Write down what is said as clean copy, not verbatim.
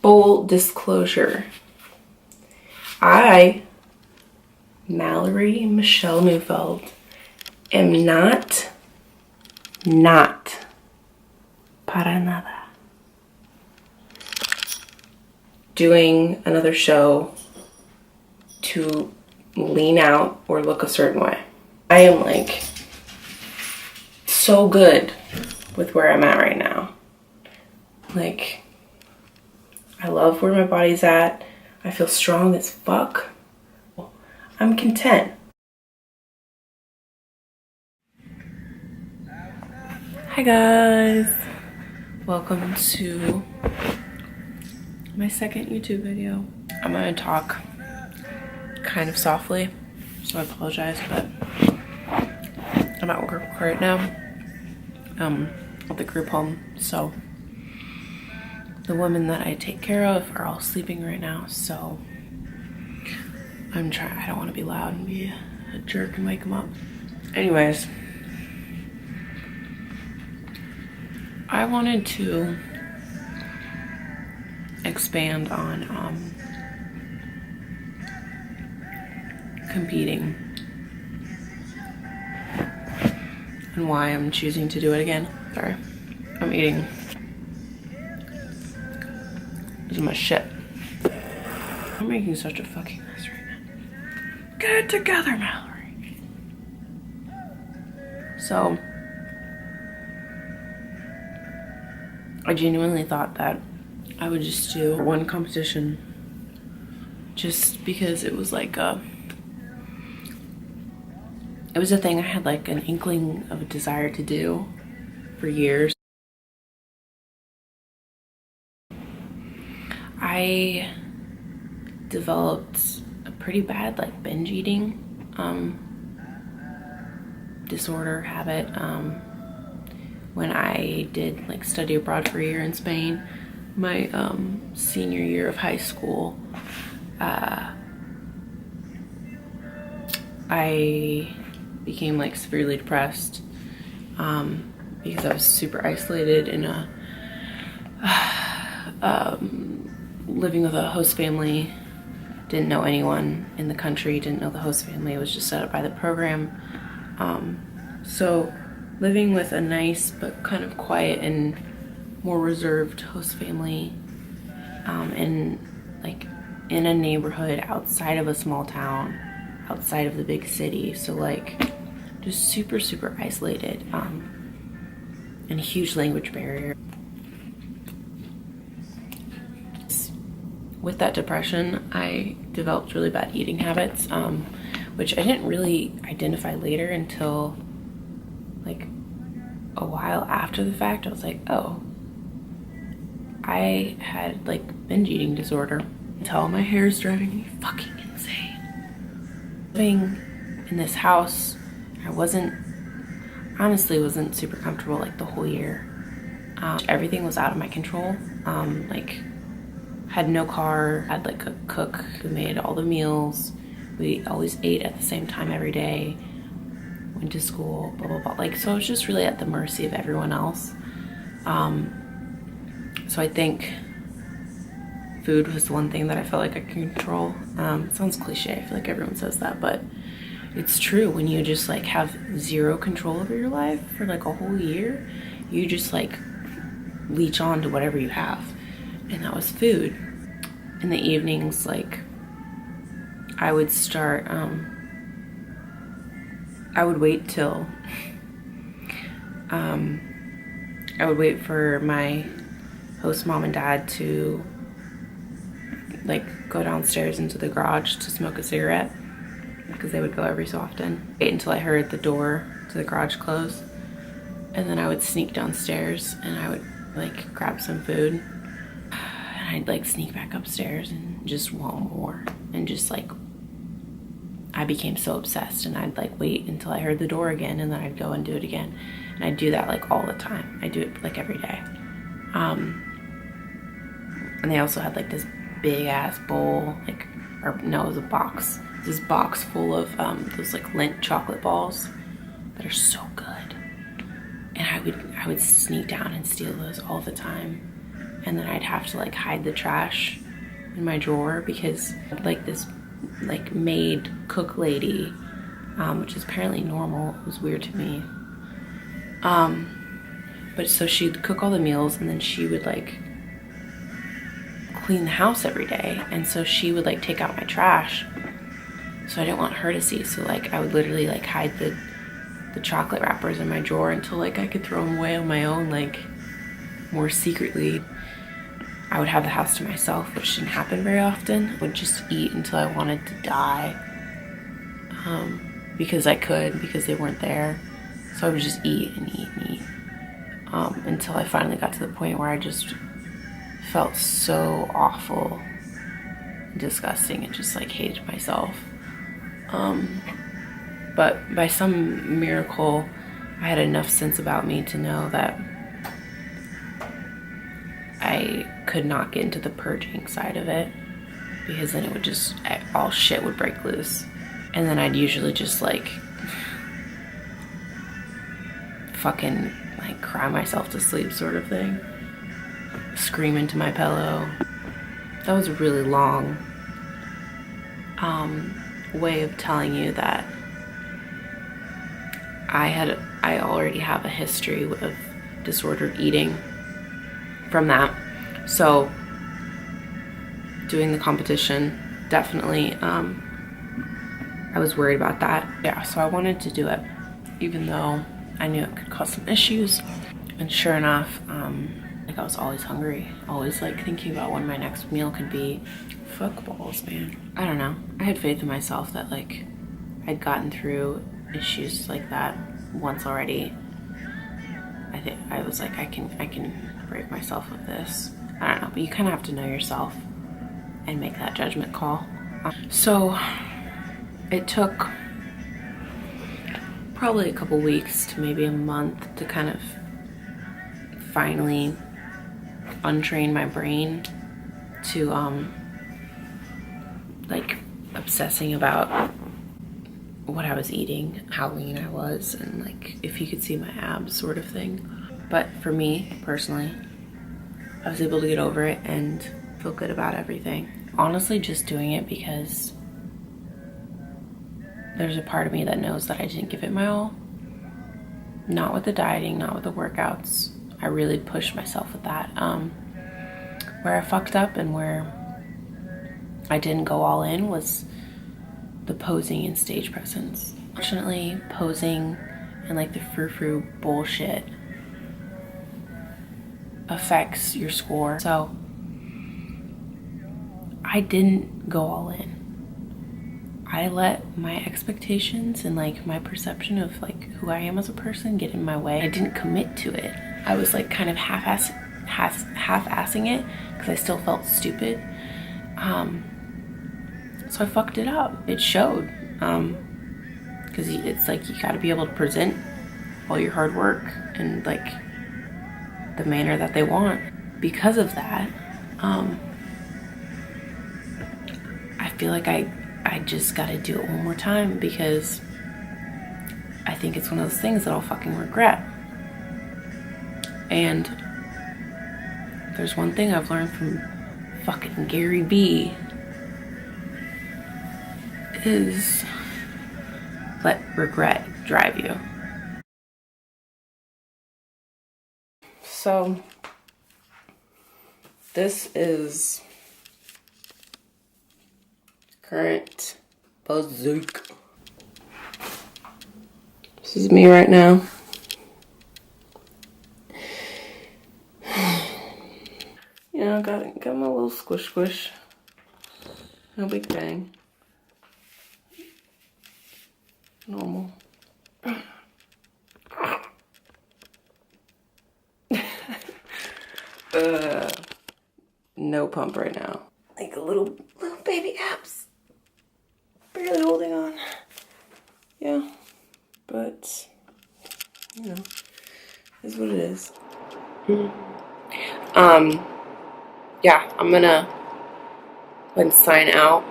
Full disclosure, I, Mallory Michelle Neufeld, am not para nada doing another show to lean out or look a certain way. I am like so good with where I'm at right now. Like, I love where my body's at. I feel strong as fuck. I'm content. Hi guys. Welcome to my second YouTube video. I'm gonna talk kind of softly, so I apologize, but I'm at work right now. At the group home, so the women that I take care of are all sleeping right now, so I don't want to be loud and be a jerk and wake them up. Anyways, I wanted to expand on competing and why I'm choosing to do it again. Sorry, I'm eating. This is my shit. I'm making such a fucking mess right now. Get it together, Mallory. So, I genuinely thought that I would just do one competition just because it was like it was a thing I had like an inkling of a desire to do for years. I developed a pretty bad like binge eating disorder habit when I did like study abroad for a year in Spain. My senior year of high school, I became like severely depressed because I was super isolated in a living with a host family. Didn't know anyone in the country, didn't know the host family. It was just set up by the program. So living with a nice but kind of quiet and more reserved host family in a neighborhood outside of a small town, outside of the big city. So like just super isolated and a huge language barrier. With that depression, I developed really bad eating habits, which I didn't really identify later until like a while after the fact. I was like, oh, I had like binge eating disorder until my hair is driving me fucking insane. Living in this house, I honestly wasn't super comfortable like the whole year. Everything was out of my control. Like, had no car, had like a cook who made all the meals. We always ate at the same time every day, went to school, blah, blah, blah. Like, so I was just really at the mercy of everyone else. So I think food was the one thing that I felt like I could control. It sounds cliche, I feel like everyone says that, but it's true. When you just like have zero control over your life for like a whole year, you just like leech on to whatever you have. And that was food. In the evenings, like, I would start, I would wait for my host mom and dad to, like, go downstairs into the garage to smoke a cigarette, because they would go every so often. Wait until I heard the door to the garage close, and then I would sneak downstairs and I would, like, grab some food. I'd like sneak back upstairs and just want more, and just like I became so obsessed, and I'd like wait until I heard the door again, and then I'd go and do it again, and I'd do that like all the time. I do it like every day. And they also had like this big ass bowl, like, or no, it was a box. This box full of those like Lindt chocolate balls that are so good, and I would sneak down and steal those all the time. and then I'd have to like hide the trash in my drawer because like this like maid cook lady, which is apparently normal. It was weird to me. But so she'd cook all the meals, and then she would like clean the house every day, and so she would like take out my trash, so I didn't want her to see. So like I would literally like hide the chocolate wrappers in my drawer until like I could throw them away on my own, like more secretly. I would have the house to myself, which didn't happen very often. I would just eat until I wanted to die, because I could, because they weren't there. So I would just eat and eat and eat, until I finally got to the point where I just felt so awful and disgusting and just like hated myself. But by some miracle, I had enough sense about me to know that I could not get into the purging side of it, because then it would just, all shit would break loose. And then I'd usually just like fucking like cry myself to sleep sort of thing. Scream into my pillow. That was a really long way of telling you that I already have a history of disordered eating from that. So doing the competition, definitely, I was worried about that. Yeah, so I wanted to do it, even though I knew it could cause some issues. And sure enough, like I was always hungry, always like thinking about when my next meal could be. Fuck balls, man. I don't know. I had faith in myself that like I'd gotten through issues like that once already. I think I was like, I can break myself of this. I don't know, but you kind of have to know yourself and make that judgment call. So it took probably a couple weeks to maybe a month to kind of finally untrain my brain to like obsessing about what I was eating, how lean I was, and like if you could see my abs sort of thing. But for me personally, I was able to get over it and feel good about everything. Honestly, just doing it because there's a part of me that knows that I didn't give it my all. Not with the dieting, not with the workouts. I really pushed myself with that. Where I fucked up and where I didn't go all in was the posing and stage presence. Fortunately, posing and like the frou-frou bullshit affects your score. So I didn't go all in. I let my expectations and like my perception of like who I am as a person get in my way. I didn't commit to it. I was like kind of half-assing it because I still felt stupid. So I fucked it up. It showed. Because it's like you gotta be able to present all your hard work in like the manner that they want. Because of that, I feel like I just gotta do it one more time, because I think it's one of those things that I'll fucking regret. And there's one thing I've learned from fucking Gary B is let regret drive you. So this is current Physique. This is me right now. You know, got my little squish. No big thing. Normal. No pump right now. Like a little baby abs. Barely holding on. Yeah. But, you know, is what it is. Yeah, I'm gonna go and sign out.